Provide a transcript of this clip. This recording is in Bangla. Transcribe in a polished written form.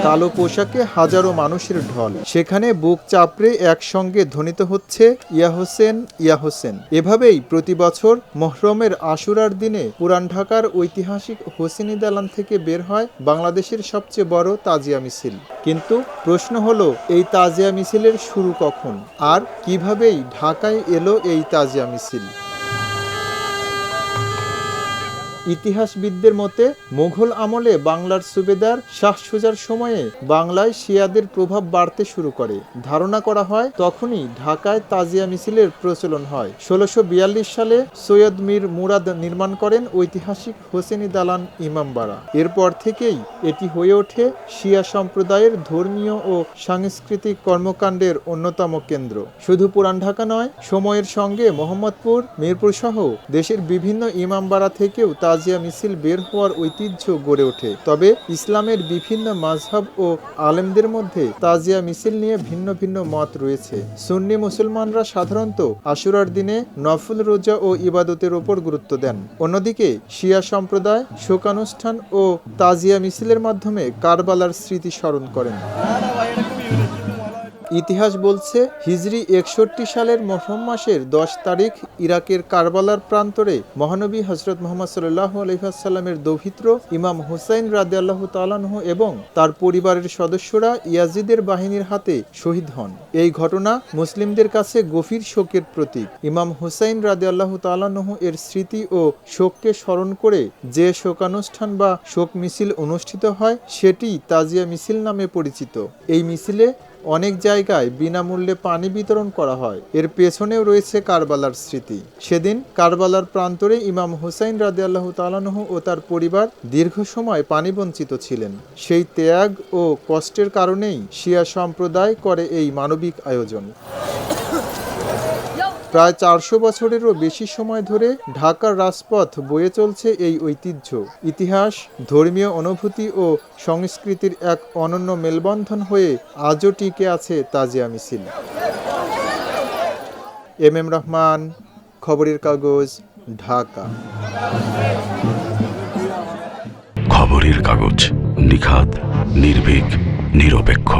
কালো পোশাকে হাজারো মানুষের ঢল, সেখানে বুক চাপড়ে একসঙ্গে ধ্বনিত হচ্ছে ইয়া হোসেন ইয়া হোসেন। এভাবেই প্রতি বছর মুহররমের আশুরার দিনে পুরান ঢাকার ঐতিহাসিক হোসেনি দালান থেকে বের হয় বাংলাদেশের সবচেয়ে বড় তাজিয়া মিছিল। কিন্তু প্রশ্ন হলো, এই তাজিয়া মিছিলের শুরু কখন আর কিভাবেই ঢাকায় এলো এই তাজিয়া মিছিল? ইতিহাসবিদদের মতে মুঘল আমলে বাংলার সুবেদার শাহ সুজার সময়ে বাংলায় শিয়াদের প্রভাব বাড়তে শুরু করে। ধারণা করা হয় তখনই ঢাকায় তাজিয়া মিছিলের প্রচলন হয়। ১৬৪২ সালে সৈয়দ মীর মুরাদ নির্মাণ করেন ঐতিহাসিক হোসেনি দালান ইমামবাড়া। এরপর থেকেই এটি হয়ে ওঠে শিয়া সম্প্রদায়ের ধর্মীয় ও সাংস্কৃতিক কর্মকাণ্ডের অন্যতম কেন্দ্র। শুধু পুরান ঢাকা নয়, সময়ের সঙ্গে মোহাম্মদপুর, মিরপুর সহ দেশের বিভিন্ন ইমামবাড়া থেকেও তাজিয়া মিছিল বের হওয়ার ঐতিহ্য গড়ে ওঠে। তবে ইসলামের বিভিন্ন মাযহাব ও আলেমদের মধ্যে তাজিয়া মিছিল নিয়ে ভিন্ন ভিন্ন মত রয়েছে। সুন্নি মুসলমানরা সাধারণত আশুরার দিনে নফল রোজা ও ইবাদতের ওপর গুরুত্ব দেন। অন্যদিকে শিয়া সম্প্রদায় শোকানুষ্ঠান ও তাজিয়া মিছিলের মাধ্যমে কারবালার স্মৃতি স্মরণ করেন। ইতিহাস বলছে, হিজরি ৬১ সালের মুহররম মাসের ১০ তারিখ ইরাকের কারবালার প্রান্তরে মহানবী হযরত মুহাম্মদ সাল্লাল্লাহু আলাইহি ওয়াসাল্লামের দৌহিত্র ইমাম হুসাইন রাদিয়াল্লাহু তাআলা আনহু এবং তার পরিবারের সদস্যরা ইয়াজিদের বাহিনীর হাতে শহীদ হন। এই ঘটনা মুসলিমদের কাছে গভীর শোকের প্রতীক। ইমাম হুসাইন রাদিয়াল্লাহু তাআলা আনহু এর স্মৃতি ও শোককে স্মরণ করে যে শোকানুষ্ঠান বা শোক মিছিল অনুষ্ঠিত হয় সেটি তাজিয়া মিছিল নামে পরিচিত। এই মিছিলে অনেক জায়গায় বিনামূল্যে পানি বিতরণ করা হয়। এর পেছনেও রয়েছে কারবালার স্মৃতি। সেদিন কারবালার প্রান্তরে ইমাম হুসাইন রাদিয়াল্লাহু তাআলা আনহু ও তার পরিবার দীর্ঘ সময় পানি বঞ্চিত ছিলেন। সেই ত্যাগ ও কষ্টের কারণেই শিয়া সম্প্রদায় করে এই মানবিক আয়োজন। প্রায় ৪০০ বছরেরও বেশি সময় ধরে ঢাকার রাজপথ বয়ে চলছে এই ঐতিহ্য। ইতিহাস, ধর্মীয় অনুভূতি ও সংস্কৃতির এক অনন্য মেলবন্ধন হয়ে আজও টিকে আছে তাজিয়া মিছিল। এম রহমান, খবরের কাগজ, ঢাকা। খবরের কাগজ, নিখাত, নির্ভীক, নিরপেক্ষ।